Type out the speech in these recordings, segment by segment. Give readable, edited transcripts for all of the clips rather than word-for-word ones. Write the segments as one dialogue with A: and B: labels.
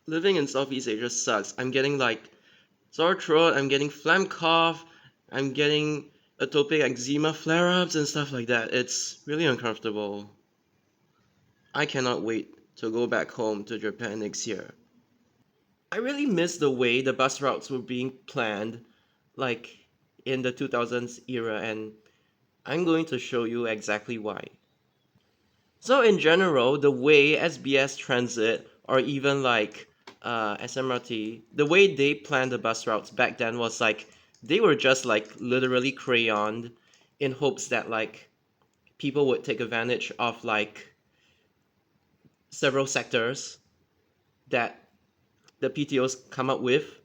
A: living in Southeast Asia sucks. I'm getting like sore throat, I'm getting phlegm cough, I'm getting atopic eczema flare-ups and stuff like that. It's really uncomfortable. I cannot wait to go back home to Japan next year. I really miss the way the bus routes were being planned, like in the 2000s era, and I'm going to show you exactly why. So in general, the way SBS Transit or even like SMRT, the way they planned the bus routes back then was like they were just like literally crayoned in hopes that like people would take advantage of like several sectors that the PTOs come up with.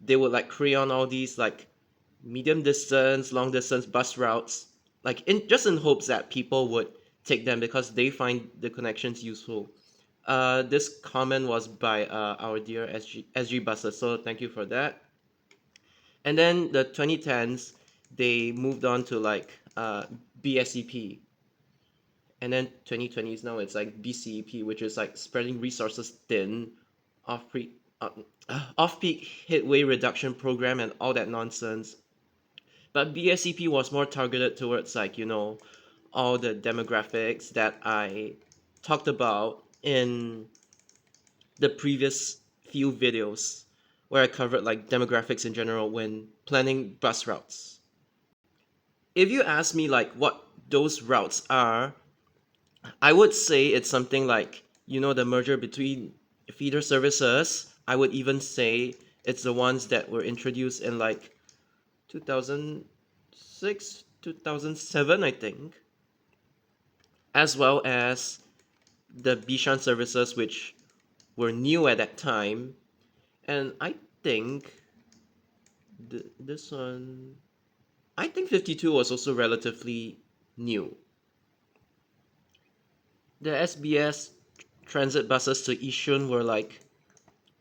A: They would like crayon all these like medium distance, long distance bus routes, like in just in hopes that people would take them because they find the connections useful. This comment was by our dear SG buses, so thank you for that. And then the 2010s, they moved on to like BSEP, and then 2020s now it's like BCEP, which is like spreading resources thin, off pre uh, off peak headway reduction program and all that nonsense. But BSCP was more targeted towards like, all the demographics that I talked about in the previous few videos where I covered like demographics in general when planning bus routes. If you ask me like what those routes are, I would say it's something like, the merger between feeder services. I would even say it's the ones that were introduced in like 2006, 2007, I think, as well as the Bishan services, which were new at that time. And I think this one, I think 52 was also relatively new. The SBS transit buses to Yishun were like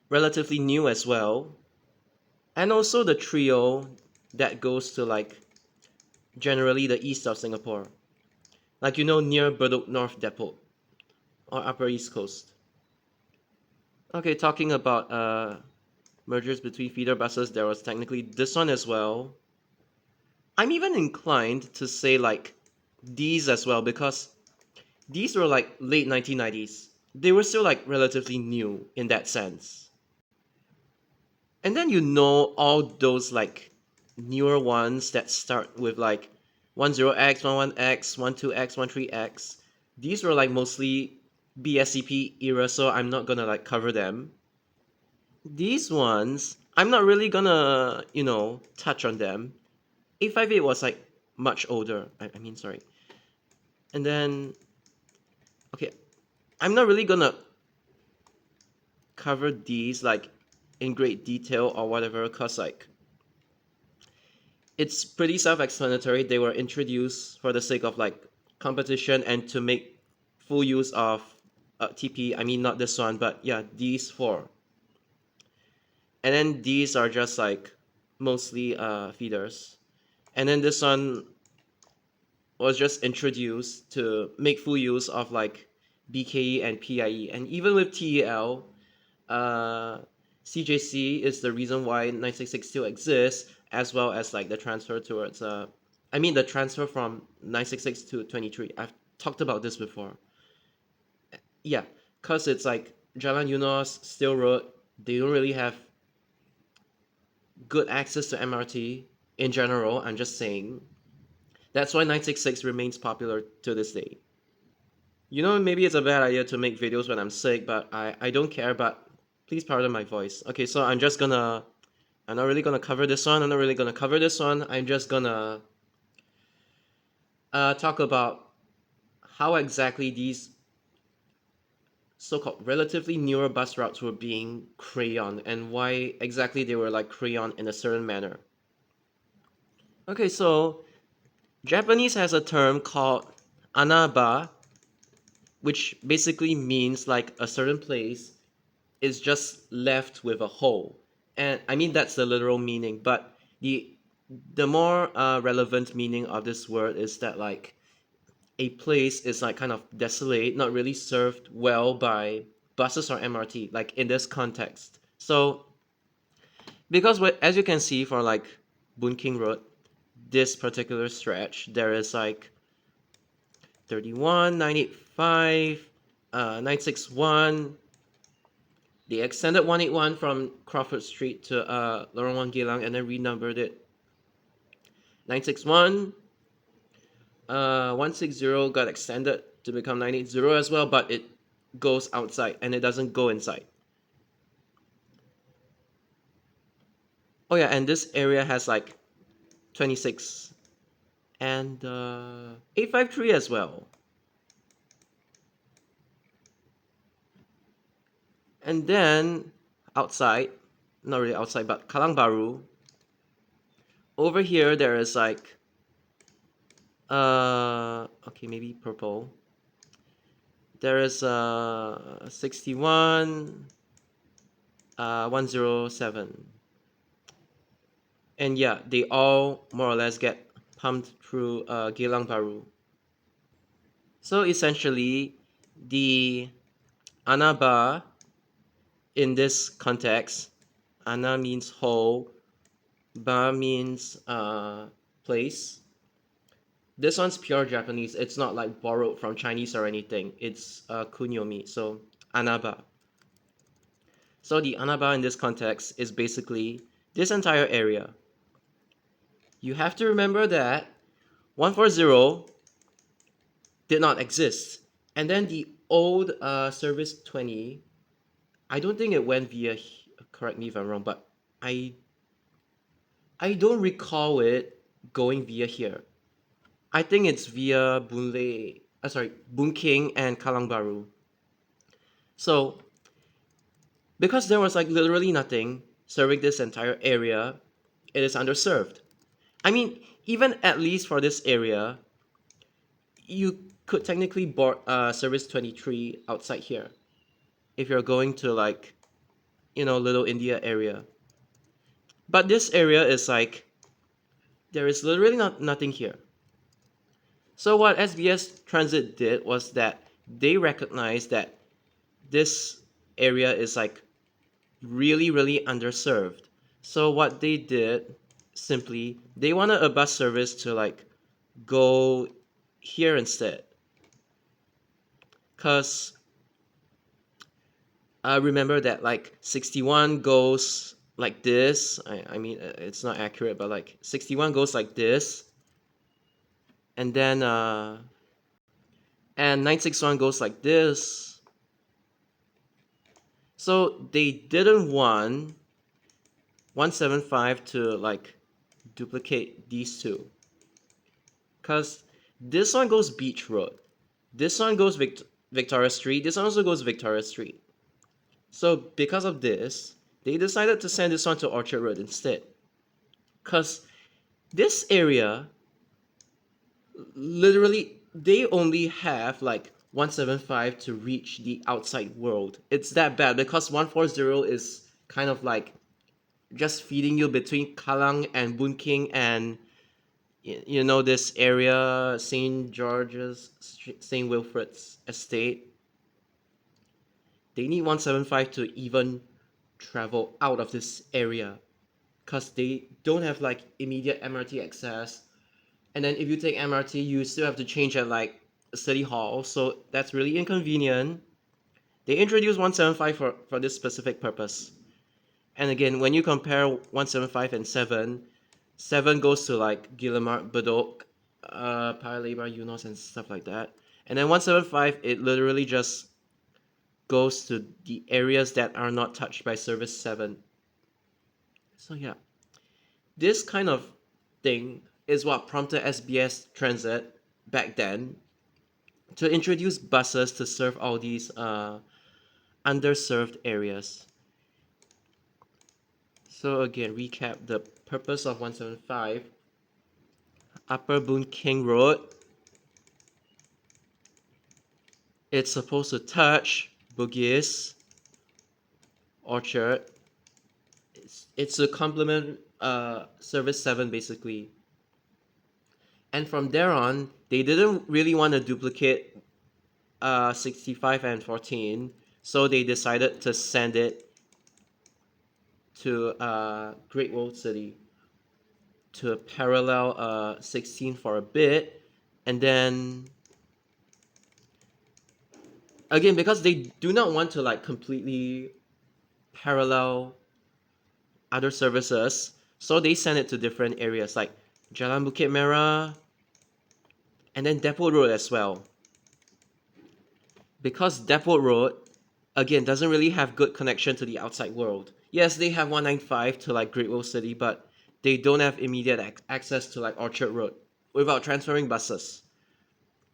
A: relatively new as well. And also the trio that goes to like generally the east of Singapore. Like, near Bedok North Depot or Upper East Coast. Okay, talking about mergers between feeder buses, there was technically this one as well. I'm even inclined to say like these as well because these were like late 1990s. They were still like relatively new in that sense. And then all those like newer ones that start with like 10X, 11X, 12X, 13X. These were like mostly BSCP era, so I'm not gonna like cover them. These ones, I'm not really gonna, touch on them. 858 was like much older. I mean, sorry. And then, okay, I'm not really gonna cover these like in great detail or whatever, cause like it's pretty self-explanatory. They were introduced for the sake of like competition and to make full use of TP. I mean, not this one, but yeah, these four. And then these are just like mostly feeders. And then this one was just introduced to make full use of like BKE and PIE. And even with TEL, uh, CJC is the reason why 966 still exists, as well as like the transfer towards, the transfer from 966 to 23. I've talked about this before. Yeah, because it's like Jalan Eunos, Still Road, they don't really have good access to MRT in general. I'm just saying. That's why 966 remains popular to this day. Maybe it's a bad idea to make videos when I'm sick, but I don't care, but please pardon my voice. Okay, so I'm not really gonna cover this one, I'm not really gonna cover this one, I'm just gonna talk about how exactly these so-called relatively newer bus routes were being crayoned and why exactly they were like crayoned in a certain manner. Okay, so Japanese has a term called anaba, which basically means like a certain place is just left with a hole. And I mean that's the literal meaning, but the more relevant meaning of this word is that like a place is like kind of desolate, not really served well by buses or MRT, like in this context. So because as you can see for like Boon King Road, this particular stretch, there is like 31, 985, 961. They extended 181 from Crawford Street to Lorong 1 Geylang and then renumbered it. 961, 160 got extended to become 980 as well, but it goes outside and it doesn't go inside. Oh yeah, and this area has like 26 and 853 as well. And then outside, not really outside, but Kalang Baru. Over here there is like okay, maybe purple. There is 61, 107. And yeah, they all more or less get pumped through Geylang Baru. So essentially, the Anaba in this context, Ana means whole, Ba means place. This one's pure Japanese. It's not like borrowed from Chinese or anything. It's kunyomi, so Anaba. So the Anaba in this context is basically this entire area. You have to remember that 140 did not exist. And then the old service 20, I don't think it went via, correct me if I'm wrong, but I don't recall it going via here. I think it's via Boon King and Kalang Baru. So because there was like literally nothing serving this entire area, it is underserved. I mean, even at least for this area, you could technically board service 23 outside here if you're going to like, Little India area. But this area is like, there is literally nothing here. So what SBS Transit did was that they recognized that this area is like really, really underserved. So what they did, simply, they wanted a bus service to like go here instead. Because I remember that like 61 goes like this. I mean, it's not accurate, but like 61 goes like this. And then, and 961 goes like this. So they didn't want 175 to like duplicate these two. Because this one goes Beach Road. This one goes Victoria Street. This one also goes Victoria Street. So because of this, they decided to send this one to Orchard Road instead. Because this area, literally, they only have like 175 to reach the outside world. It's that bad because 140 is kind of like just feeding you between Kalang and Boon King and this area, St. George's, St. Wilfred's estate. They need 175 to even travel out of this area because they don't have like immediate MRT access. And then if you take MRT, you still have to change at like City Hall, so that's really inconvenient. They introduced 175 for this specific purpose. And again, when you compare 175 and 7 goes to like Guillemard, Bedok, Paya Lebar, Eunos, and stuff like that. And then 175, it literally just goes to the areas that are not touched by Service 7. So yeah, this kind of thing is what prompted SBS Transit back then to introduce buses to serve all these underserved areas. So again, recap the purpose of 175. Upper Boon King Road. It's supposed to touch Bugis, Orchard. It's to complement Service 7 basically. And from there on, they didn't really want to duplicate 65 and 14. So they decided to send it to Great Wall City to parallel 16 for a bit, and then again, because they do not want to like completely parallel other services, so they send it to different areas like Jalan Bukit Merah and then Depot Road as well. Because Depot Road again doesn't really have good connection to the outside world. Yes, they have 195 to like Great Wall City, but they don't have immediate access to like Orchard Road without transferring buses.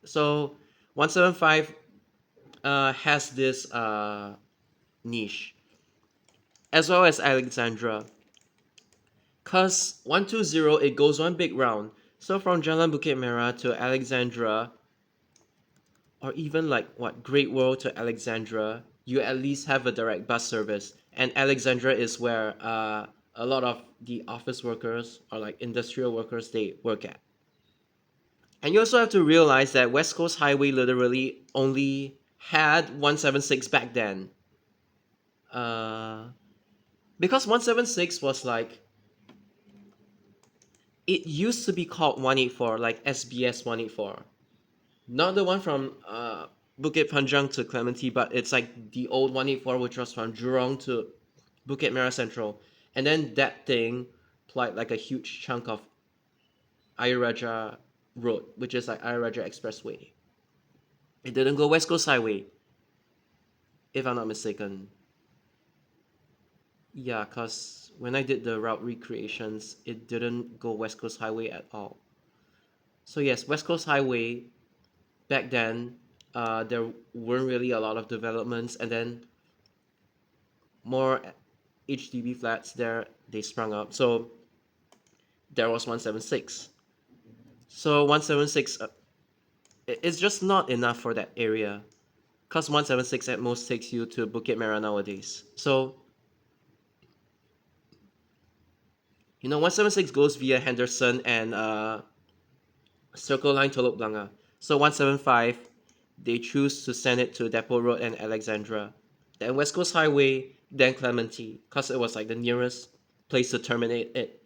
A: So 175 has this niche, as well as Alexandra. Cause 120 it goes one big round. So from Jalan Bukit Merah to Alexandra, or even like what Great Wall to Alexandra, you at least have a direct bus service. And Alexandra is where a lot of the office workers or like industrial workers they work at. And you also have to realize that West Coast Highway literally only had 176 back then. Uh, because 176 was like, it used to be called 184, like SBS 184. Not the one from Bukit Panjang to Clementi, but it's like the old 184, which was from Jurong to Bukit Merah Central. And then that thing plied like a huge chunk of Ayer Rajah Road, which is like Ayer Rajah Expressway. It didn't go West Coast Highway, if I'm not mistaken. Yeah, because when I did the route recreations, it didn't go West Coast Highway at all. So yes, West Coast Highway back then, there weren't really a lot of developments, and then more HDB flats there they sprung up. So there was 176. So 176 it's just not enough for that area, because 176 at most takes you to Bukit Merah nowadays. So 176 goes via Henderson and Circle Line Telok Blangah. So 175 they choose to send it to Depot Road and Alexandra, then West Coast Highway, then Clementi, because it was like the nearest place to terminate it.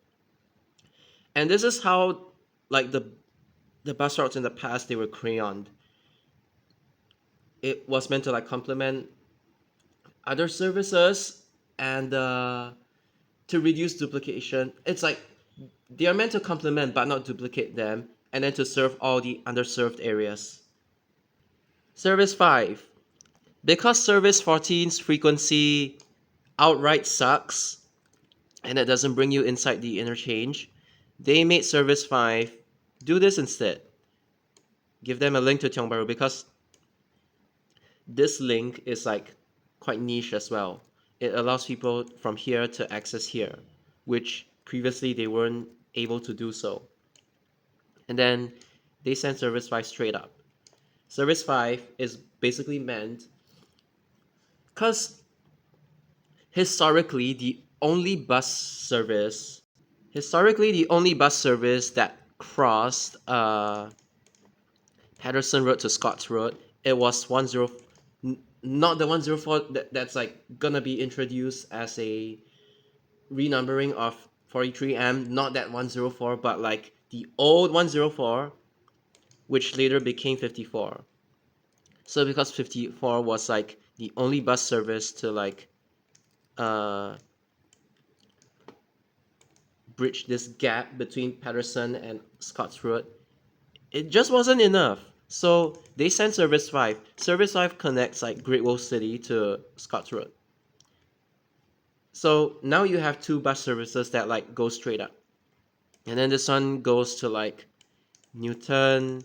A: And this is how like the bus routes in the past they were crayoned. It was meant to like complement other services and to reduce duplication. It's like they are meant to complement but not duplicate them, and then to serve all the underserved areas. Service 5. Because Service 14's frequency outright sucks and it doesn't bring you inside the interchange, they made Service 5 do this instead. Give them a link to Tiong Bahru, because this link is like quite niche as well. It allows people from here to access here, which previously they weren't able to do so. And then they send Service 5 straight up. Service 5 is basically meant because historically the only bus service that crossed Patterson Road to Scotts Road, it was 10, not the 104 that's like gonna be introduced as a renumbering of 43M, not that 104, but like the old 104, which later became 54. So because 54 was like the only bus service to like uh bridge this gap between Patterson and Scotts Road, it just wasn't enough. So they sent Service 5. Service 5 connects like Great Wall City to Scotts Road. So now you have two bus services that like go straight up. And then this one goes to like Newton,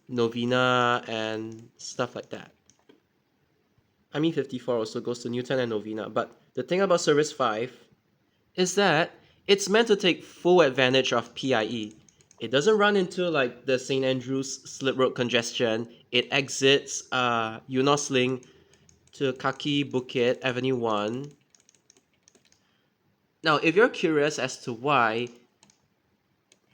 A: Novena, and stuff like that. I mean 54 also goes to Newton and Novena. But the thing about Service 5 is that it's meant to take full advantage of PIE. It doesn't run into like the St. Andrews slip road congestion. It exits Eunos Link to Kaki Bukit Avenue 1. Now, if you're curious as to why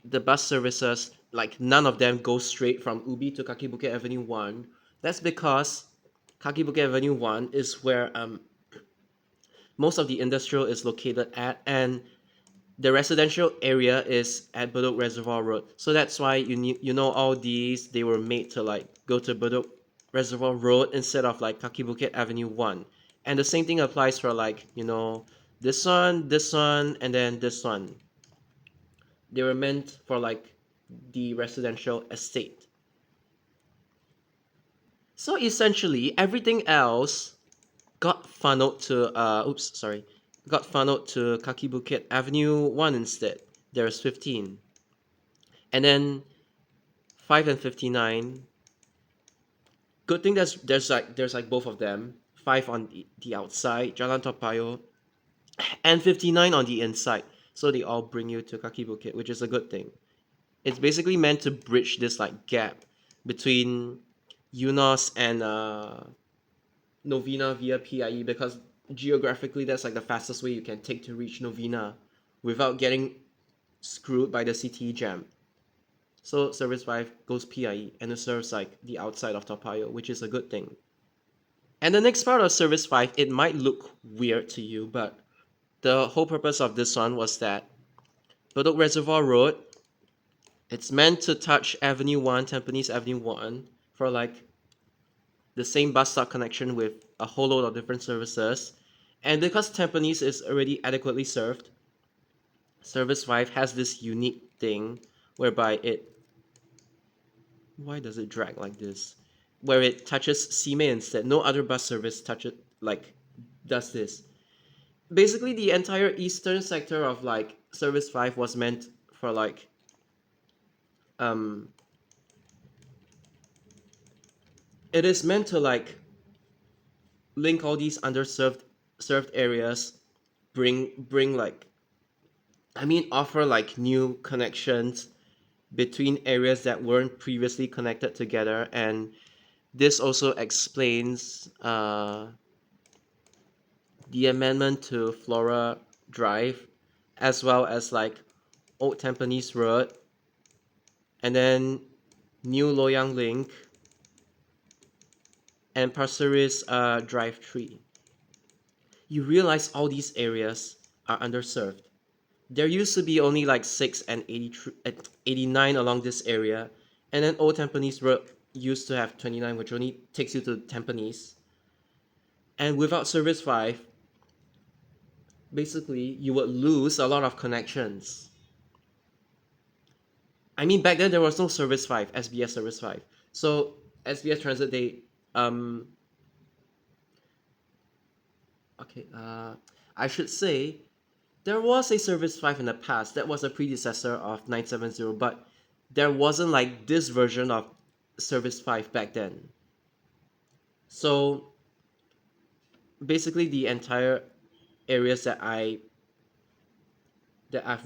A: the bus services, like none of them go straight from Ubi to Kaki Bukit Avenue 1, that's because Kaki Bukit Avenue 1 is where most of the industrial is located at, and the residential area is at Bedok Reservoir Road. So that's why you know all these they were made to like go to Bedok Reservoir Road instead of like Kaki Bukit Avenue 1. And the same thing applies for like, this one, and then this one. They were meant for like the residential estate. So essentially everything else got funneled to Kaki Bukit Avenue 1 instead. There's 15. And then 5 and 59. Good thing there's like both of them. 5 on the outside, Jalan Toa Payoh, and 59 on the inside. So they all bring you to Kaki Bukit, which is a good thing. It's basically meant to bridge this like gap between Eunos and Novena via PIE, because geographically that's like the fastest way you can take to reach Novena without getting screwed by the CT jam. So Service 5 goes PIE and it serves like the outside of Toa Payoh, which is a good thing. And the next part of Service 5, it might look weird to you, but the whole purpose of this one was that Bedok Reservoir Road, it's meant to touch Avenue 1, Tampines Avenue 1, for like the same bus stop connection with a whole load of different services. And because Tampines is already adequately served, Service 5 has this unique thing whereby why does it drag like this? Where it touches Simei instead. No other bus service does this. Basically, the entire eastern sector of like Service 5 was meant for like it is meant to like link all these served areas, bring like offer like new connections between areas that weren't previously connected together. And this also explains the amendment to Flora Drive, as well as like Old Tampines Road, and then New Loyang Link, and Pasir Ris Drive 3. You realize all these areas are underserved. There used to be only like 6 and 89 along this area, and then Old Tampines Road used to have 29, which only takes you to Tampines. And without Service 5, basically you would lose a lot of connections. Back then there was no Service 5, SBS Service 5. So SBS Transit, I should say there was a Service 5 in the past that was a predecessor of 970, but there wasn't like this version of Service 5 back then. So basically the entire areas that I've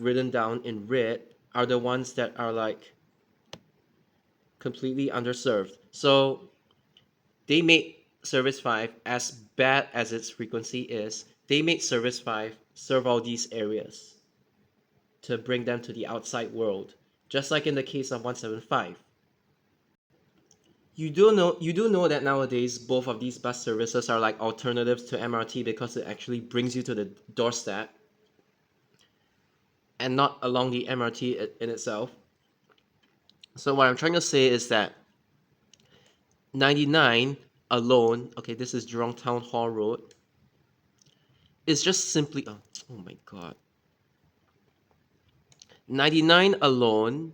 A: written down in red are the ones that are like completely underserved. So they made Service 5, as bad as its frequency is, they made Service 5 serve all these areas to bring them to the outside world, just like in the case of 175. You do know that nowadays both of these bus services are like alternatives to MRT because it actually brings you to the doorstep and not along the MRT in itself. So what I'm trying to say is that 99 alone, okay, this is Jurong Town Hall Road, is just simply oh my god. 99 alone,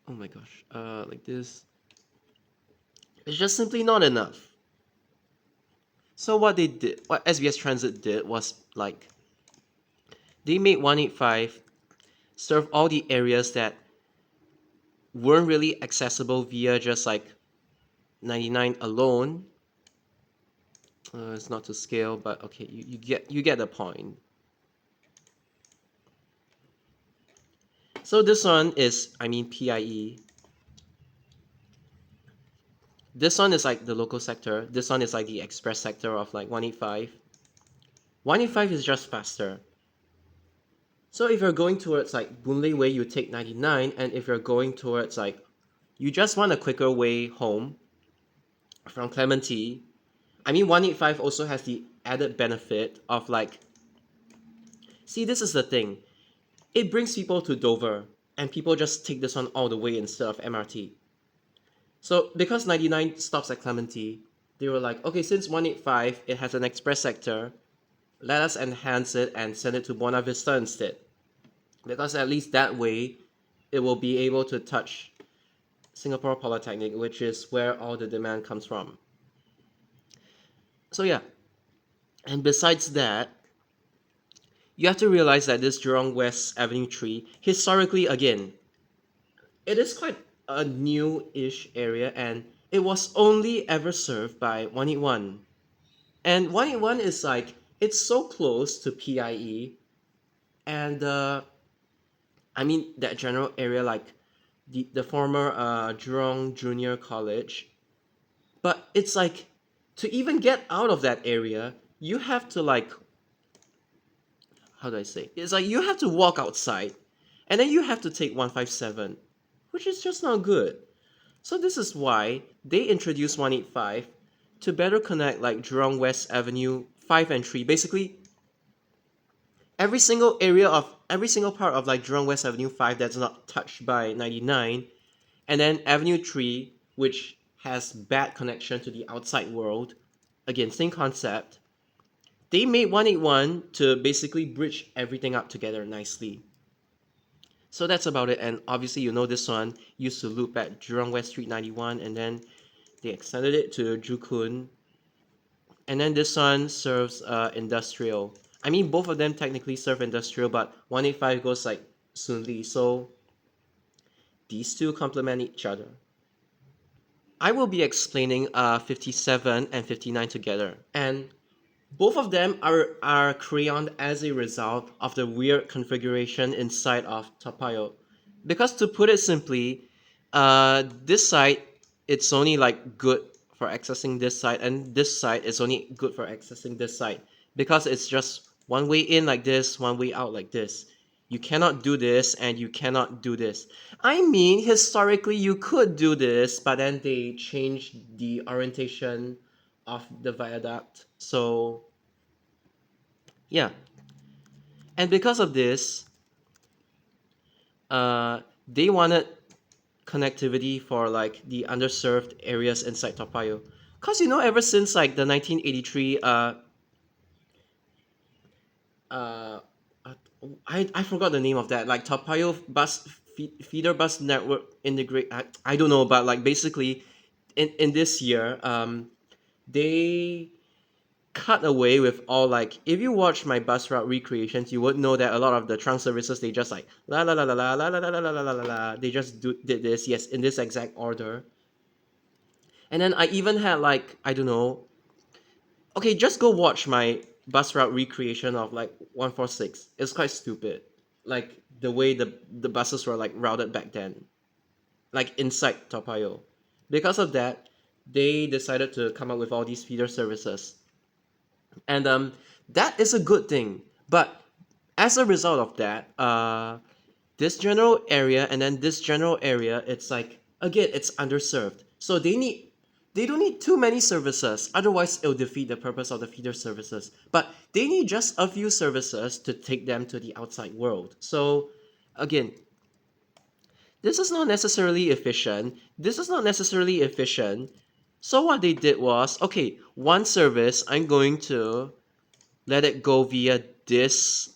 A: oh my gosh, like this, it's just simply not enough. So what SBS Transit did was like they made 185 serve all the areas that weren't really accessible via just like 99 alone. It's not to scale, but okay, you get the point. So this one is PIE. This one is like the local sector. This one is like the express sector of like 185. 185 is just faster. So if you're going towards like Boon Lay Way, you take 99, and if you're going towards like you just want a quicker way home, from Clementi. I mean, 185 also has the added benefit of like, see, this is the thing. It brings people to Dover, and people just take this one all the way instead of MRT. So because 99 stops at Clementi, they were like, okay, since 185 it has an express sector, let us enhance it and send it to Buona Vista instead. Because at least that way, it will be able to touch Singapore Polytechnic, which is where all the demand comes from. So yeah, and besides that, you have to realize that this Jurong West Avenue 3, historically again, it is quite a new-ish area and it was only ever served by 181. And 181 is like, it's so close to PIE and I mean that general area like the former Jurong Junior College. But it's like, to even get out of that area, you have to like, how do I say? It's like you have to walk outside and then you have to take 157, which is just not good. So this is why they introduced 185 to better connect like Jurong West Avenue 5 and 3. Basically, every single area of every single part of like Jurong West Avenue 5 that's not touched by 99, and then Avenue 3, which has bad connection to the outside world. Again, same concept. They made 181 to basically bridge everything up together nicely. So that's about it. And obviously, you know, this one used to loop at Jurong West Street 91, and then they extended it to Joo Koon. And then this one serves industrial. I mean, both of them technically serve industrial, but 185 goes like Soon Lee. So these two complement each other. I will be explaining 57 and 59 together. And both of them are crayoned as a result of the weird configuration inside of Toa Payoh. Because to put it simply, this side, it's only like good for accessing this side, and this side is only good for accessing this side. Because it's just one way in like this, one way out like this. You cannot do this and you cannot do this. I mean, historically you could do this, but then they changed the orientation of the viaduct. So yeah, and because of this, they wanted connectivity for like the underserved areas inside Toa Payoh. Cause you know, ever since like the 1983, uh, I forgot the name of that. Like Toa Payoh feeder bus network integrate. I don't know, but like basically, in this year, they cut away with all like, if you watch my bus route recreations, you would know that a lot of the trunk services, they just like la la la la la la la la la la la la la, they just did this, yes, in this exact order. And then I even had like, I don't know, okay, just go watch my bus route recreation of like 146. It's quite stupid, like the way the buses were like routed back then, like inside Toa Payoh. Because of that, they decided to come up with all these feeder services. And that is a good thing. But as a result of that, this general area and then this general area, it's like, again, it's underserved. So they don't need too many services, otherwise it'll defeat the purpose of the feeder services. But they need just a few services to take them to the outside world. So again, this is not necessarily efficient. This is not necessarily efficient. So what they did was, okay, one service, I'm going to let it go via this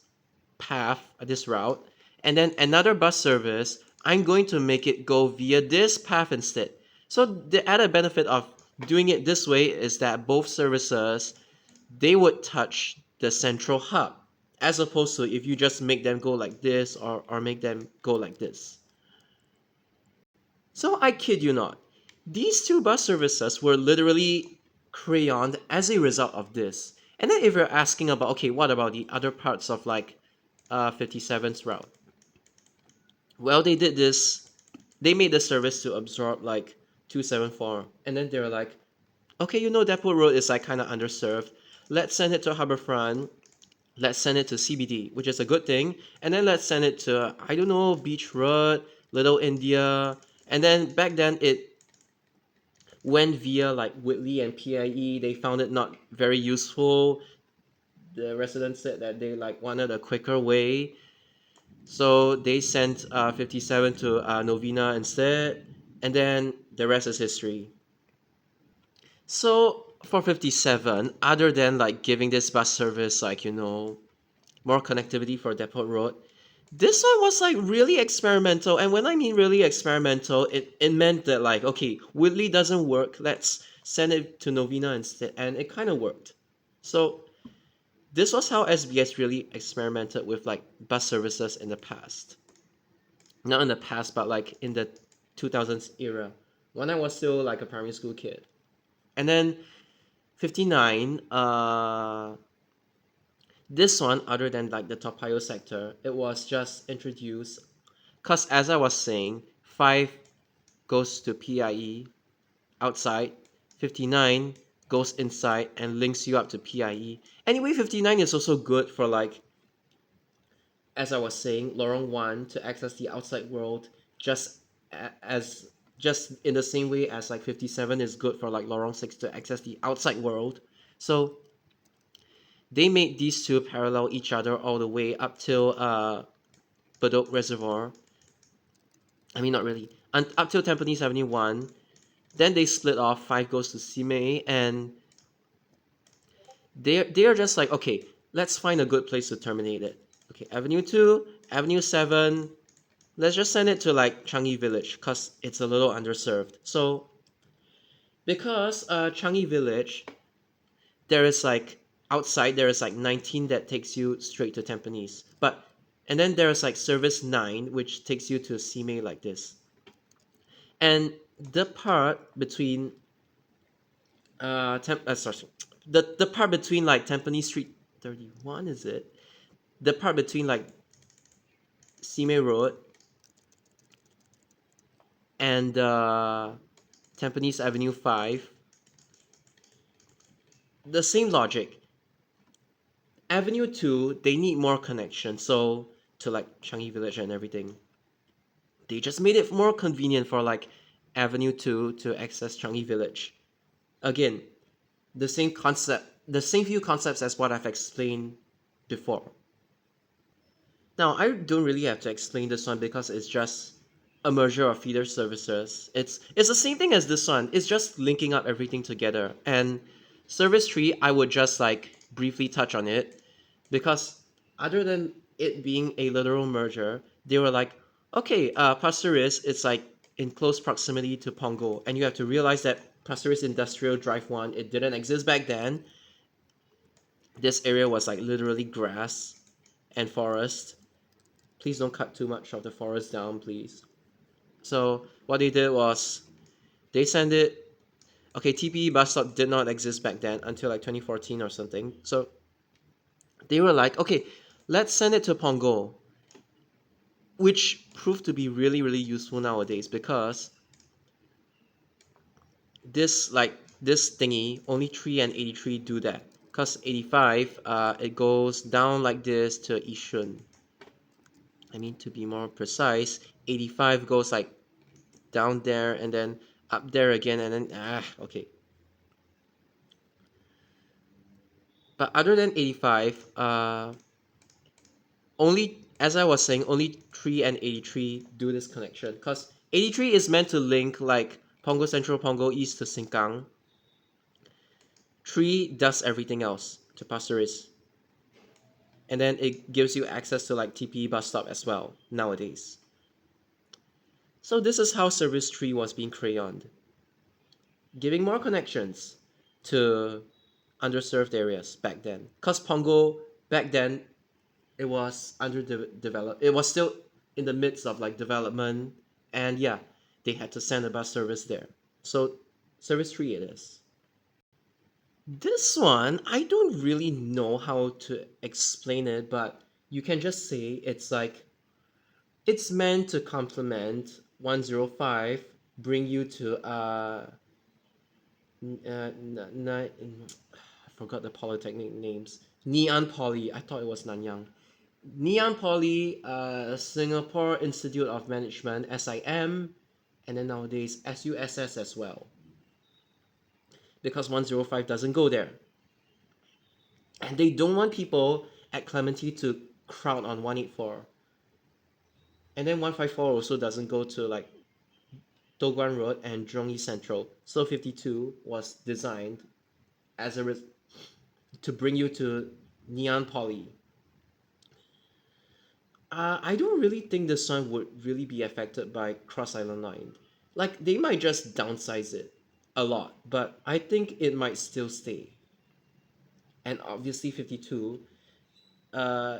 A: path, this route, and then another bus service, I'm going to make it go via this path instead. So the added benefit of doing it this way is that both services, they would touch the central hub, as opposed to if you just make them go like this or make them go like this. So I kid you not, these two bus services were literally crayoned as a result of this. And then if you're asking about, okay, what about the other parts of like 57's route? Well, they did this, they made the service to absorb like 274. And then they were like, okay, you know, Depot Road is like kind of underserved. Let's send it to Harbourfront. Let's send it to CBD, which is a good thing. And then let's send it to, I don't know, Beach Road, Little India. And then back then went via like Whitley and PIE. They found it not very useful. The residents said that they like wanted a quicker way, so they sent 57 to Novena instead, and then the rest is history. So for 57, other than like giving this bus service like more connectivity for Depot Road, this one was like really experimental. And when I mean really experimental, it meant that like, okay, Whitley doesn't work, let's send it to Novena instead, and it kind of worked. So this was how SBS really experimented with like bus services in the past. Not in the past, but like in the 2000s era, when I was still like a primary school kid. And then 59, this one, other than like the Toa Payoh sector, it was just introduced because, as I was saying, 5 goes to PIE outside, 59 goes inside and links you up to PIE. Anyway, 59 is also good for like, as I was saying, Lorong 1 to access the outside world, just as just in the same way as like 57 is good for like Lorong 6 to access the outside world. So they made these two parallel each other all the way up till Bedok Reservoir. I mean, not really. Up till Tampines Avenue 1. Then they split off. 5 goes to Simei, and they're just like, okay, let's find a good place to terminate it. Okay, Avenue 2, Avenue 7. Let's just send it to like Changi Village because it's a little underserved. So because Changi Village, there is like outside there is like 19 that takes you straight to Tampines, but and then there is like service 9 which takes you to Simei like this. And the part between sorry, the part between like Tampines Street 31, is it? The part between like Simei Road and Tampines Avenue 5, the same logic. Avenue 2, they need more connection, so to like Changi Village and everything. They just made it more convenient for like Avenue 2 to access Changi Village. Again, the same few concepts as what I've explained before. Now, I don't really have to explain this one because it's just a merger of feeder services. It's the same thing as this one. It's just linking up everything together. And service tree, I would just like briefly touch on it because other than it being a literal merger, they were like, okay, Pasir Ris, it's like in close proximity to Punggol, and you have to realize that Pasir Ris Industrial Drive 1, it didn't exist back then. This area was like literally grass and forest. Please don't cut too much of the forest down, please. So what they did was they sent it. Okay, TPE bus stop did not exist back then until like 2014 or something. So they were like, okay, let's send it to Pongo, which proved to be really, really useful nowadays because this thingy, only 3 and 83 do that. Because 85, it goes down like this to Yishun. I mean, to be more precise, 85 goes like down there and then up there again and then okay. But other than 85, only, as I was saying, only 3 and 83 do this connection because 83 is meant to link like Pongo Central, Pongo East to Sengkang. 3 does everything else to Pasir Ris, and then it gives you access to like TPE bus stop as well nowadays. So this is how service 3 was being crayoned, giving more connections to underserved areas back then. Because Pongo back then, it was underdeveloped. It was still in the midst of like development, and yeah, they had to send a bus service there. So service 3 it is. This one, I don't really know how to explain it, but you can just say it's like it's meant to complement 105, bring you to I forgot the polytechnic names. Neon Poly. I thought it was Nanyang. Neon Poly, Singapore Institute of Management (SIM), and then nowadays SUSS as well.
B: because 105 doesn't go there. And they don't want people at Clementi to crowd on 184. And then 154 also doesn't go to like Toh Guan Road and Jurong East Central. So 52 was designed as to bring you to Neon Poly. I don't really think this one would really be affected by Cross Island Line. Like they might just downsize it a lot, but I think it might still stay. And obviously 52,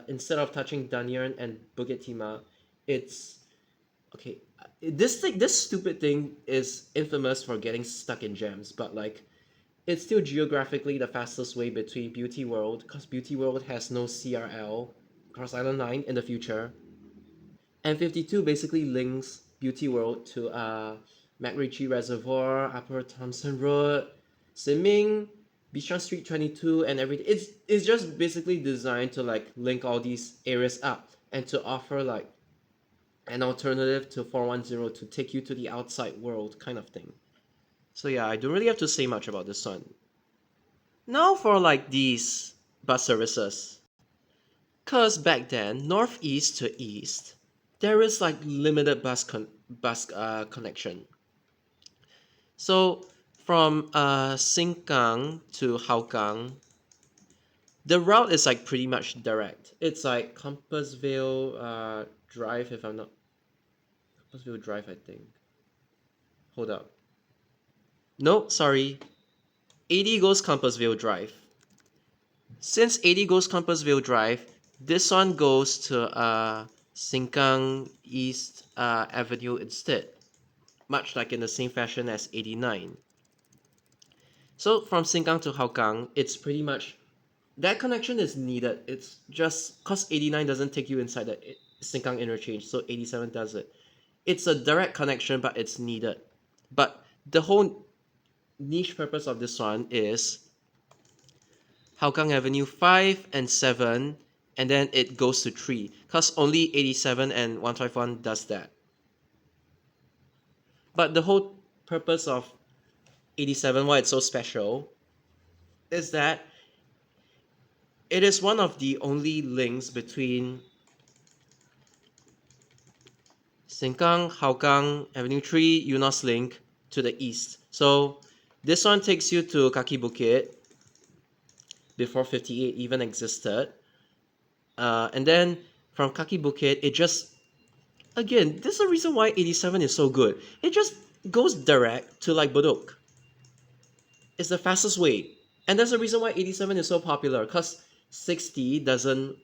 B: instead of touching Danyan and Bukit Timah, it's okay. This stupid thing is infamous for getting stuck in jams, but like it's still geographically the fastest way between Beauty World, because Beauty World has no CRL, Cross Island Line, in the future. And 52 basically links Beauty World to MacRitchie Reservoir, Upper Thompson Road, Siming, Bishan Street 22, and everything. It's just basically designed to like link all these areas up and to offer like an alternative to 410 to take you to the outside world kind of thing. So yeah, I don't really have to say much about this one. Now for like these bus services. Cause back then, northeast to east, there is like limited bus connection. So from Sengkang to Hougang, the route is like pretty much direct. It's like Compassville Drive, if I'm not Compassville Drive, I think. Hold up. No, sorry. 80 goes Compassville Drive. Since 80 goes Compassville Drive, this one goes to Sengkang East Avenue instead, much like in the same fashion as 89. So from Sengkang to Hougang, it's pretty much that connection is needed. It's just because 89 doesn't take you inside the Sengkang interchange, so 87 does it. It's a direct connection, but it's needed. But the whole niche purpose of this one is Hougang Avenue 5 and 7, and then it goes to 3, because only 87 and 151 does that. But the whole purpose of 87, why it's so special, is that it is one of the only links between Sengkang, Hougang, Avenue 3, Eunos Link to the east. So this one takes you to Kaki Bukit before 58 even existed. And then from Kaki Bukit, it just, again, this is the reason why 87 is so good. It just goes direct to like Bedok. It's the fastest way. And that's the reason why 87 is so popular, because 60 doesn't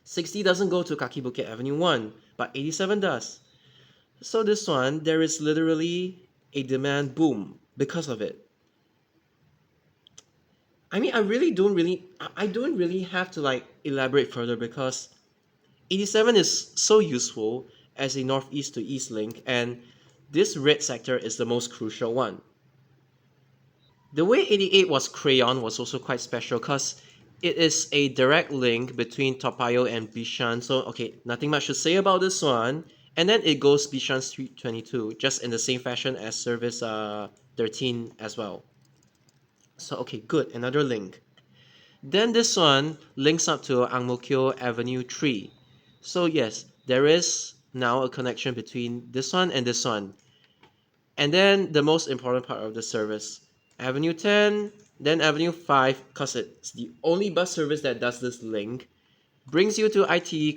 B: 60 doesn't go to Kaki Bukit Avenue 1, but 87 does. So this one, there is literally a demand boom because of it. I mean, I don't really have to like elaborate further because 87 is so useful as a northeast to east link, and this red sector is the most crucial one. The way 88 was crayoned was also quite special because it is a direct link between Toa Payoh and Bishan. So, okay, nothing much to say about this one. And then it goes Bishan Street 22, just in the same fashion as Service 13 as well. So, okay, good, another link. Then this one links up to Ang Mo Kio Avenue 3. So, yes, there is now a connection between this one and this one. And then the most important part of the service, Avenue 10, then Avenue 5, because it's the only bus service that does this link, brings you to ITE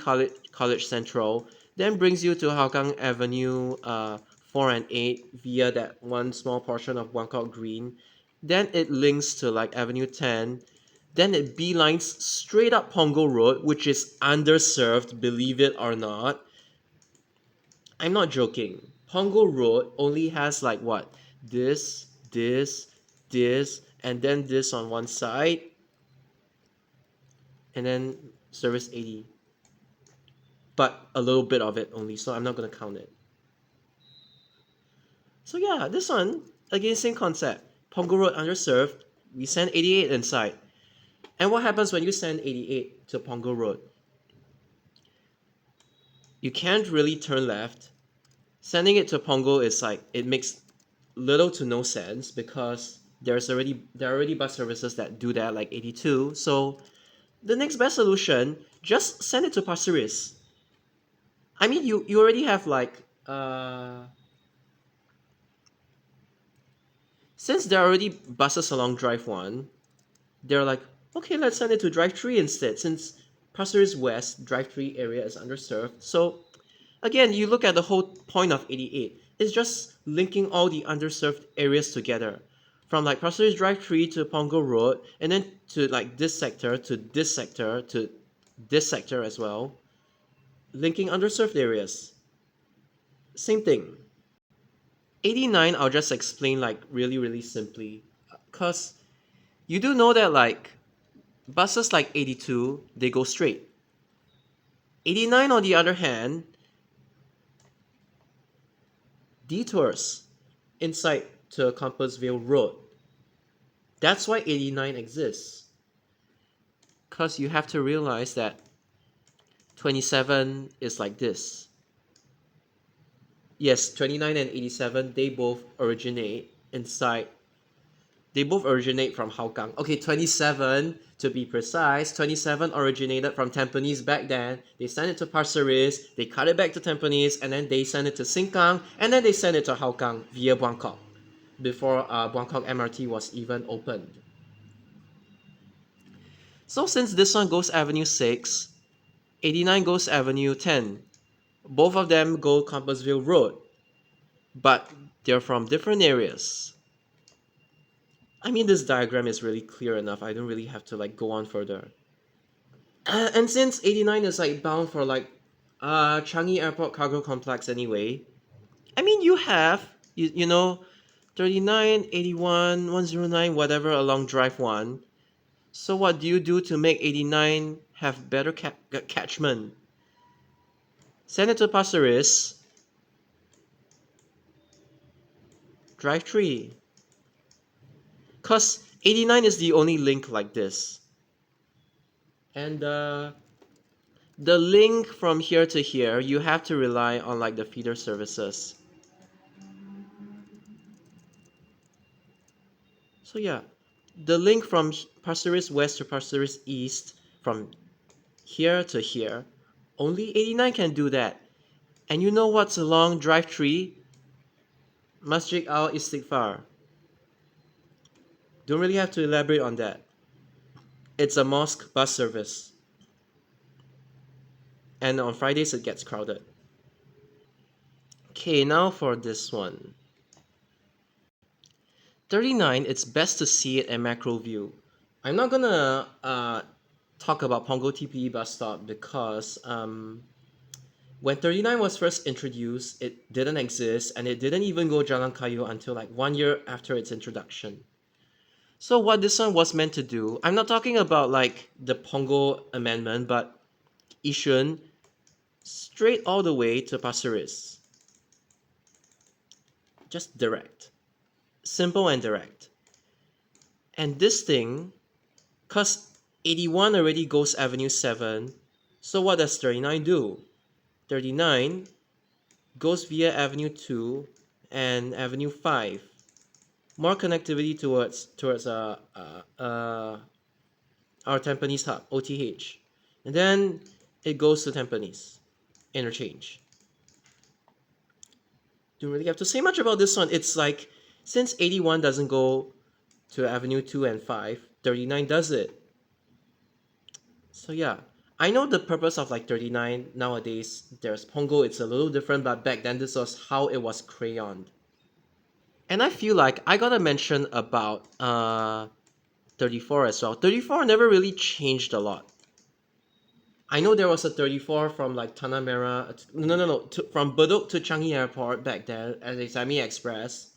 B: College Central, then brings you to Hougang Avenue 4 and 8 via that one small portion of Buangkok Green. Then it links to like Avenue 10. Then it beelines straight up Punggol Road, which is underserved, believe it or not. I'm not joking. Punggol Road only has like what? This, this, and then this on one side, and then service 80. But a little bit of it only, so I'm not gonna count it. So yeah, this one, again, same concept. Punggol Road underserved, we send 88 inside. And what happens when you send 88 to Punggol Road? You can't really turn left. Sending it to Punggol is like, it makes little to no sense because there are already bus services that do that, like 82. So the next best solution, just send it to Pasir Ris. I mean, you already have like since there are already buses along Drive 1, they're like, okay, let's send it to Drive 3 instead, since Pasir Ris West Drive 3 area is underserved. So again, you look at the whole point of 88. It's just linking all the underserved areas together. From like Pasir Ris Drive 3 to Punggol Road, and then to like this sector to this sector to this sector as well. Linking underserved areas. Same thing. 89, I'll just explain like really, really simply. Because you do know that like buses like 82, they go straight. 89, on the other hand, detours inside to Compassville Road. That's why 89 exists. Because you have to realize that 27 is like this. Yes, 29 and 87, they both originate from Hougang. Okay, 27 to be precise. 27 originated from Tampines back then. They sent it to Pasir Ris, they cut it back to Tampines, and then they sent it to Sengkang, and then they sent it to Hougang via Buangkok before Buangkok MRT was even opened. So since this one goes Avenue 6, 89 goes Avenue 10. Both of them go Compassville Road, but they're from different areas. I mean, this diagram is really clear enough. I don't really have to like go on further. And since 89 is like bound for like Changi Airport Cargo Complex anyway, I mean, you know, 39, 81, 109, whatever along Drive 1. So what do you do to make 89 have better catchment? Send it to Pasir Ris, Drive 3. Because 89 is the only link like this. And the link from here to here, you have to rely on like the feeder services. So yeah, the link from Pasir Ris West to Pasir Ris East, from here to here, only 89 can do that. And you know what's along Drive 3? Masjid Al Istighfar. Don't really have to elaborate on that. It's a mosque bus service. And on Fridays it gets crowded. Okay, now for this one. 39, it's best to see it in macro view. I'm not gonna talk about Punggol TPE bus stop because when 39 was first introduced, it didn't exist and it didn't even go Jalan Kayu until like 1 year after its introduction. So what this one was meant to do, I'm not talking about like the Punggol amendment, but Yishun straight all the way to Pasir Ris. Just direct. Simple and direct. And this thing, cause 81 already goes Avenue 7, so what does 39 do? 39 goes via Avenue 2 and Avenue 5. More connectivity towards our Tampines hub, OTH. And then it goes to Tampines interchange. Don't really have to say much about this one. It's like, since 81 doesn't go to Avenue 2 and 5, 39 does it. So yeah, I know the purpose of like 39 nowadays. There's Pongo, it's a little different, but back then this was how it was crayoned. And I feel like I gotta mention about 34 as well. 34 never really changed a lot. I know there was a 34 from like Tanah Merah, no, from Bedok to Changi Airport back then as a semi-express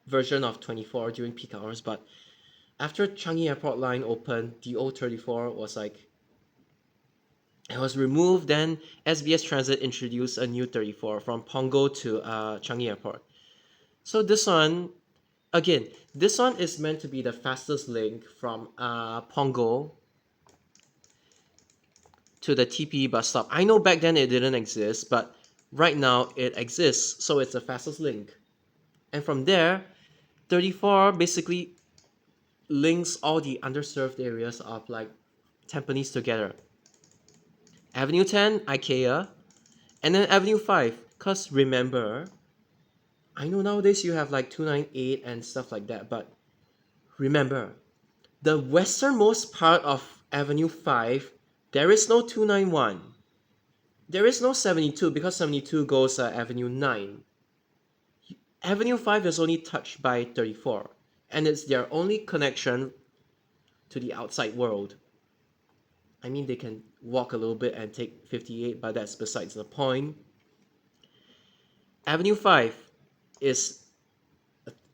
B: version of 24 during peak hours, but after Changi Airport line opened, the old 34 was like, it was removed. Then SBS Transit introduced a new 34 from Punggol to Changi Airport. So this one, again, this one is meant to be the fastest link from Punggol to the TPE bus stop. I know back then it didn't exist, but right now it exists, so it's the fastest link. And from there, 34 basically links all the underserved areas of like Tampines together. Avenue 10, IKEA, and then Avenue 5. Because remember, I know nowadays you have like 298 and stuff like that, but remember, the westernmost part of Avenue 5, there is no 291. There is no 72 because 72 goes Avenue 9. Avenue 5 is only touched by 34, and it's their only connection to the outside world. I mean, they can walk a little bit and take 58, but that's besides the point. Avenue 5 is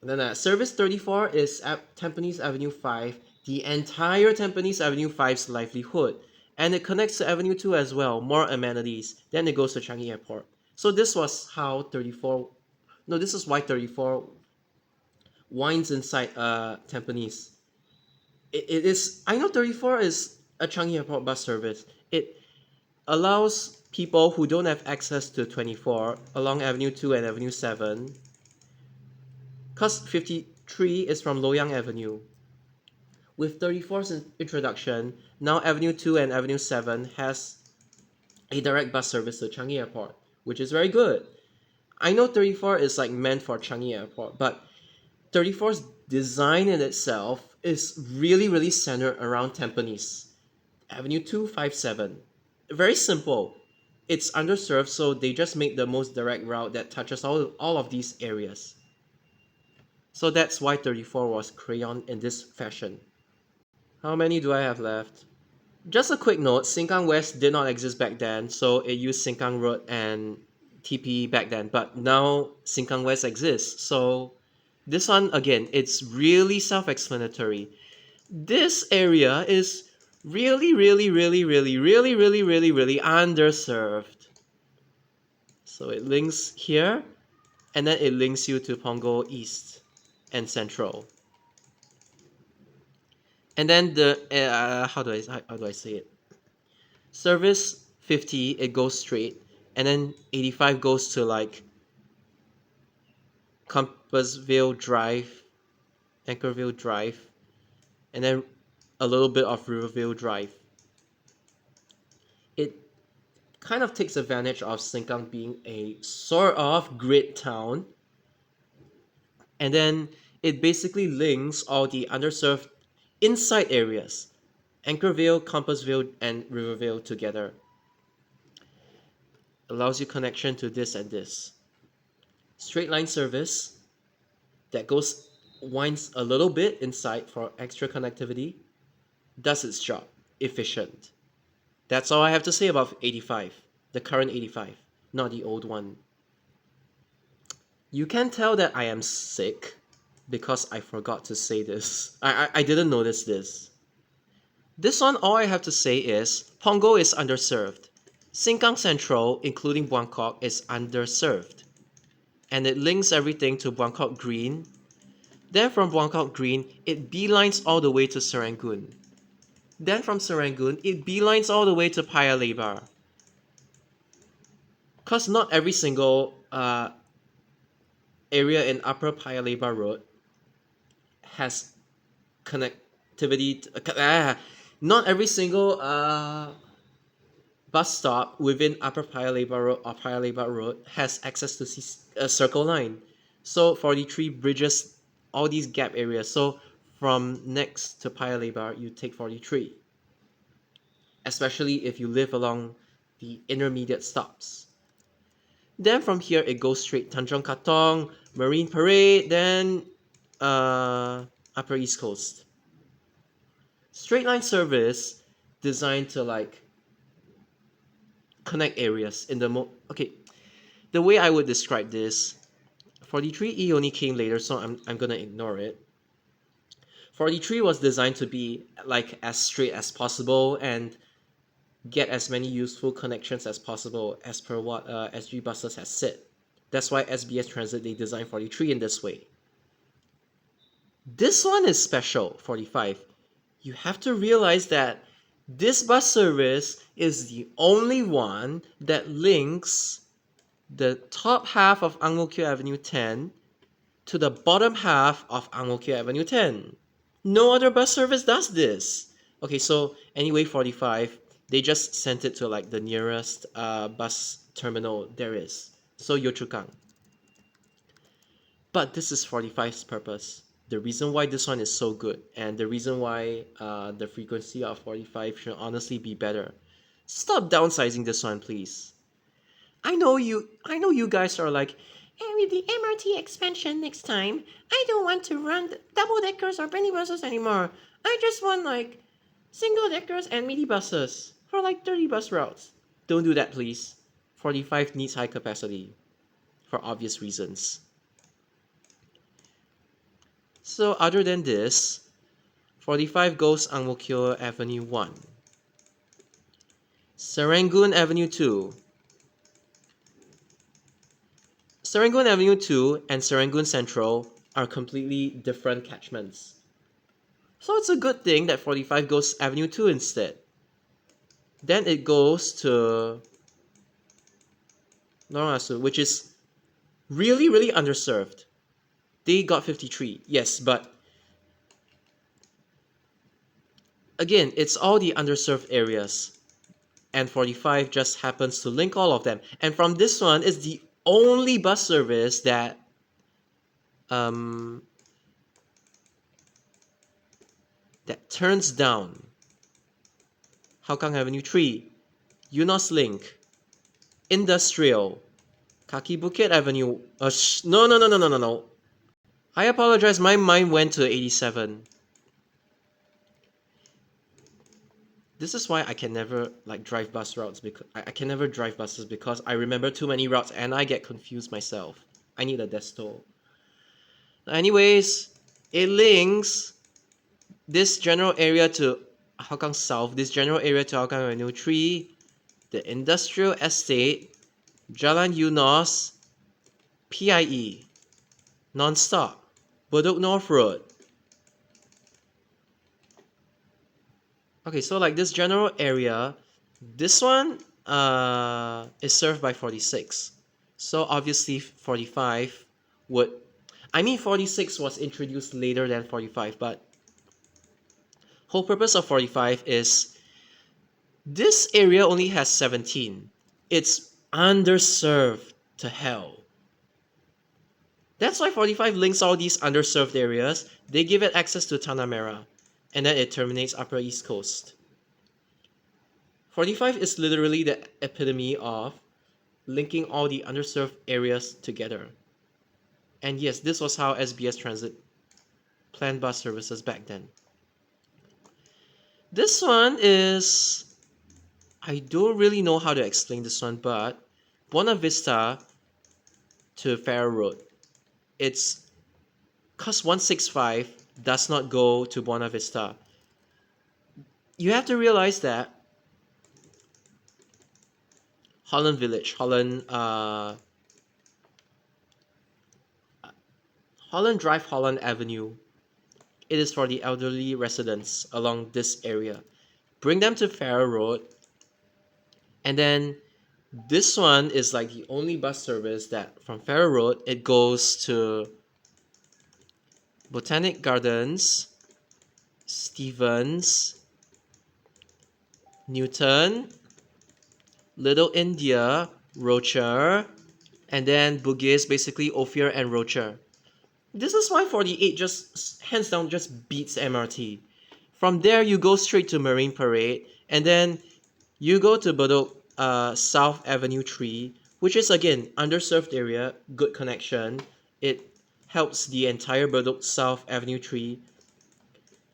B: then Service 34 is at Tampines Avenue 5, the entire Tampines Avenue 5's livelihood. And it connects to Avenue 2 as well, more amenities. Then it goes to Changi Airport. So this was how 34, no, this is why 34 winds inside Tampines. It is, I know 34 is a Changi Airport bus service. It allows people who don't have access to 24 along Avenue 2 and Avenue 7, because 53 is from Loyang Avenue. With 34's introduction, now Avenue 2 and Avenue 7 has a direct bus service to Changi Airport, which is very good. I know 34 is like meant for Changi Airport, but 34's design in itself is really centered around Tampines. Avenue 257. Very simple. It's underserved, so they just make the most direct route that touches all of these areas. So that's why 34 was crayoned in this fashion. How many do I have left? Just a quick note, Sengkang West did not exist back then, so it used Sengkang Road and TP back then, but now Sengkang West exists. So this one, again, it's really self-explanatory. This area is really underserved. So it links here, and then it links you to Punggol East and Central. And then the how do I say it? Service 50, it goes straight, and then 85 goes to like Compassville Drive, Anchorville Drive, and then a little bit of Riverville Drive. It kind of takes advantage of Sengkang being a sort of grid town, and then it basically links all the underserved inside areas, Anchorville, Compassville, and Riverville together. Allows you connection to this and this. Straight line service that goes winds a little bit inside for extra connectivity, does its job, efficient. That's all I have to say about 85, the current 85, not the old one. You can tell that I am sick because I forgot to say this. I didn't notice this. This one, all I have to say is Punggol is underserved. Sengkang Central, including Buangkok, is underserved. And it links everything to Buangkok Green. Then from Buangkok Green, it beelines all the way to Serangoon. Then from Serangoon, it beelines all the way to Paya Lebar. Because not every single area in Upper Paya Lebar Road has connectivity. Not every single bus stop within Upper Paya Lebar Road or Paya Lebar Road has access to Circle Line. So 43 bridges all these gap areas. So from next to Paya Lebar, you take 43. Especially if you live along the intermediate stops. Then from here, it goes straight Tanjong Katong, Marine Parade, then Upper East Coast. Straight line service designed to like connect areas in the okay. The way I would describe this, 43E only came later, so I'm gonna ignore it. 43 was designed to be like as straight as possible and get as many useful connections as possible as per what SG Buses has said. That's why SBS Transit, they designed 43 in this way. This one is special, 45. You have to realize that this bus service is the only one that links the top half of Ang Mo Kio Avenue 10 to the bottom half of Ang Mo Kio Avenue 10. No other bus service does this. Okay, so anyway, 45, they just sent it to like the nearest bus terminal there is. So Yio Chu Kang. But this is 45's purpose. The reason why this one is so good, and the reason why the frequency of 45 should honestly be better. Stop downsizing this one, please. I know you guys are like, "Hey, with the MRT expansion next time, I don't want to run double deckers or penny buses anymore. I just want like single deckers and mini buses for like 30 bus routes." Don't do that, please. 45 needs high capacity for obvious reasons. So other than this, 45 goes Ang Mo Kio Avenue 1, Serangoon Avenue 2, Serangoon Avenue 2 and Serangoon Central are completely different catchments. So it's a good thing that 45 goes Avenue 2 instead. Then it goes to Lorong Asu, which is really, really underserved. They got 53, yes, but again, it's all the underserved areas. And 45 just happens to link all of them. And from this one, it's the only bus service that that turns down Hougang Avenue 3, Eunos Link, Industrial, Kaki Bukit Avenue. No, no, no, no, no, no, no. I apologize, my mind went to 87. This is why I can never like drive bus routes, because I can never drive buses because I remember too many routes and I get confused myself. I need a desto. Anyways, it links this general area to Hougang South, this general area to Hougang Avenue 3, the industrial estate, Jalan Eunos, PIE, non-stop, Bedok North Road. Okay, so like this general area, this one is served by 46. So obviously 45 would, 46 was introduced later than 45, but whole purpose of 45 is this area only has 17. It's underserved to hell. That's why 45 links all these underserved areas. They give it access to Tanah Merah, and then it terminates Upper East Coast. 45 is literally the epitome of linking all the underserved areas together. And yes, this was how SBS Transit planned bus services back then. This one is, I don't really know how to explain this one, but Buona Vista to Farrer Road. It's cause 165 does not go to Buona Vista. You have to realize that Holland Village, Holland Drive, Holland Avenue, it is for the elderly residents along this area. Bring them to Farrer Road, and then this one is like the only bus service that from Farrer Road it goes to Botanic Gardens, Stevens, Newton, Little India, Rocher, and then Bugis, basically Ophir and Rocher. This is why 48 just hands down just beats MRT. From there you go straight to Marine Parade, and then you go to Bedok South Avenue 3, which is again underserved area, good connection. It helps the entire Bedok South Avenue 3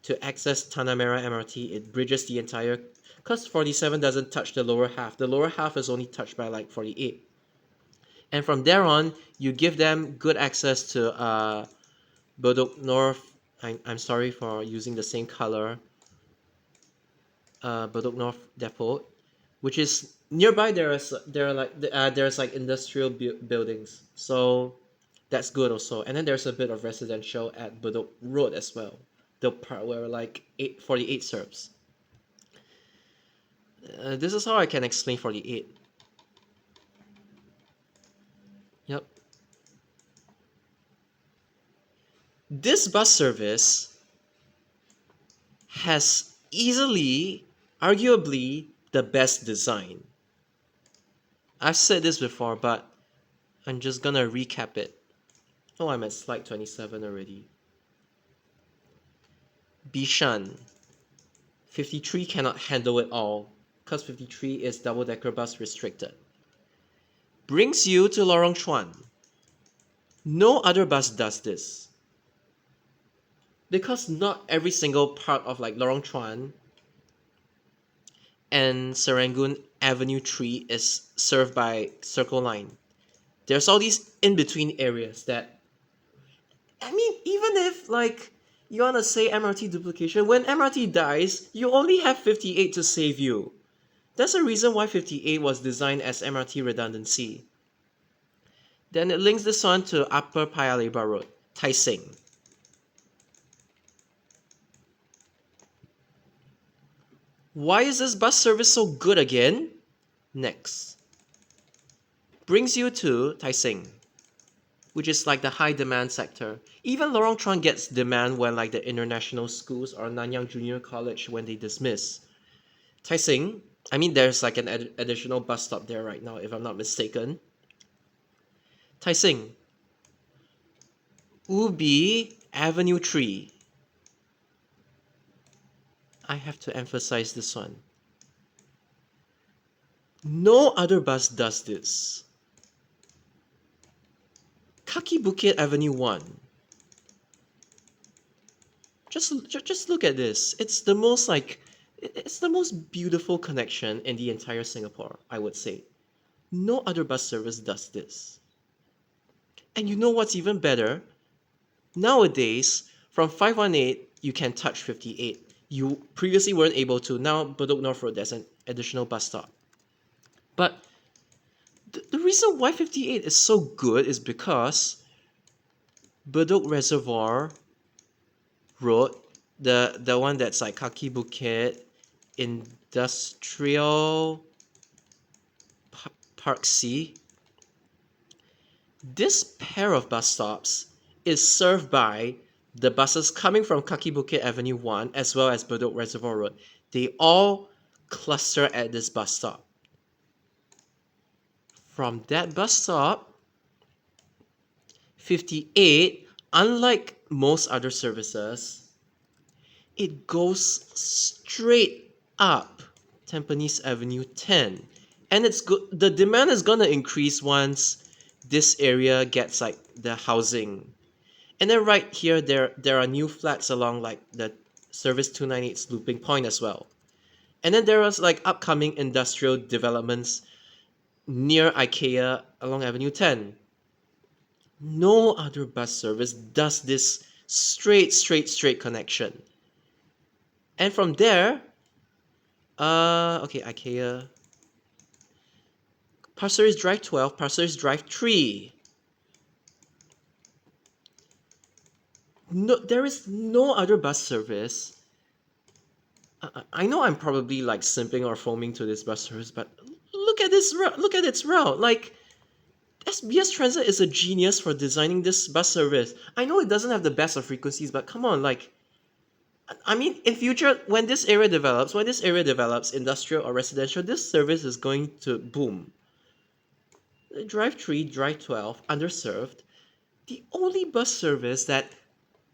B: to access Tanah Merah MRT. It bridges the entire, because 47 doesn't touch the lower half. The lower half is only touched by like 48. And from there on, you give them good access to Bedok North. I'm sorry for using the same color. Bedok North Depot, which is nearby. There's like industrial buildings, so that's good also. And then there's a bit of residential at Bedok Road as well, the part where like 48 serves. This is how I can explain 48. Yep. This bus service has easily, arguably, the best design. I've said this before, but I'm just gonna recap it. Oh, I'm at slide 27 already. Bishan. 53 cannot handle it all, because 53 is double-decker bus restricted. Brings you to Lorong Chuan. No other bus does this. Because not every single part of like Lorong Chuan and Serangoon Avenue 3 is served by Circle Line. There's all these in-between areas that, I mean, even if like you wanna say MRT duplication, when MRT dies, you only have 58 to save you. That's the reason why 58 was designed as MRT redundancy. Then it links this one to Upper Paya Lebar Road, Tai Seng. Why is this bus service so good again? Next. Brings you to Tai Seng, which is like the high demand sector. Even Lorong Chuan gets demand when like the international schools or Nanyang Junior College when they dismiss. Tai Seng, I mean there's like an additional bus stop there right now if I'm not mistaken. Tai Seng, Ubi Avenue 3. I have to emphasize this one. No other bus does this. Kaki Bukit Avenue 1. Just look at this. It's the most beautiful connection in the entire Singapore, I would say. No other bus service does this. And you know what's even better? Nowadays, from 518, you can touch 58. You previously weren't able to. Now, Bedok North Road, there's an additional bus stop. But the reason why 58 is so good is because Bedok Reservoir Road, the one that's like Kaki Bukit, Industrial Park C, this pair of bus stops is served by the buses coming from Kaki Bukit Avenue 1 as well as Bedok Reservoir Road. They all cluster at this bus stop. From that bus stop, 58, unlike most other services, it goes straight up Tampines Avenue 10. And it's good. The demand is gonna increase once this area gets like the housing. And then right here, there are new flats along like the Service 298's looping point as well. And then there was like upcoming industrial developments near IKEA along Avenue 10. No other bus service does this straight connection. And from there, okay, IKEA, Pasir Ris Drive 12, Pasir Ris Drive 3. No, there is no other bus service. I know I'm probably like simping or foaming to this bus service, but look at this route. Look at its route. Like SBS Transit is a genius for designing this bus service. I know it doesn't have the best of frequencies, but come on, like, I mean, in future, when this area develops, industrial or residential, this service is going to boom. Drive 3, Drive 12, underserved. The only bus service that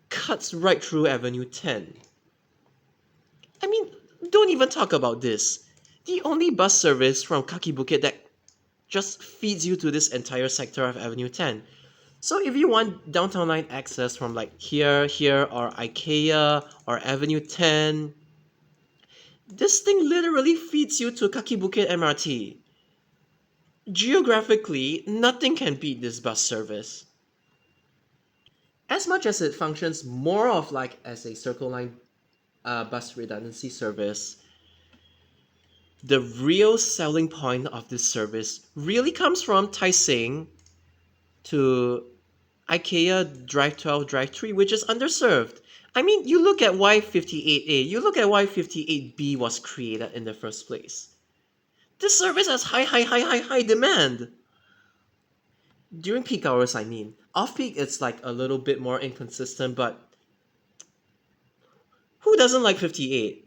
B: cuts right through Avenue 10. I mean, don't even talk about this. The only bus service from Kaki Bukit that just feeds you to this entire sector of Avenue 10. So if you want downtown line access from like here, or IKEA, or Avenue 10, this thing literally feeds you to Kaki Bukit MRT. Geographically, nothing can beat this bus service. As much as it functions more of like as a Circle Line bus redundancy service, the real selling point of this service really comes from Tai Seng to IKEA Drive 12, Drive 3, which is underserved. I mean, you look at why 58A, you look at why 58B was created in the first place. This service has high demand. During peak hours, I mean. Off peak, it's like a little bit more inconsistent, but who doesn't like 58?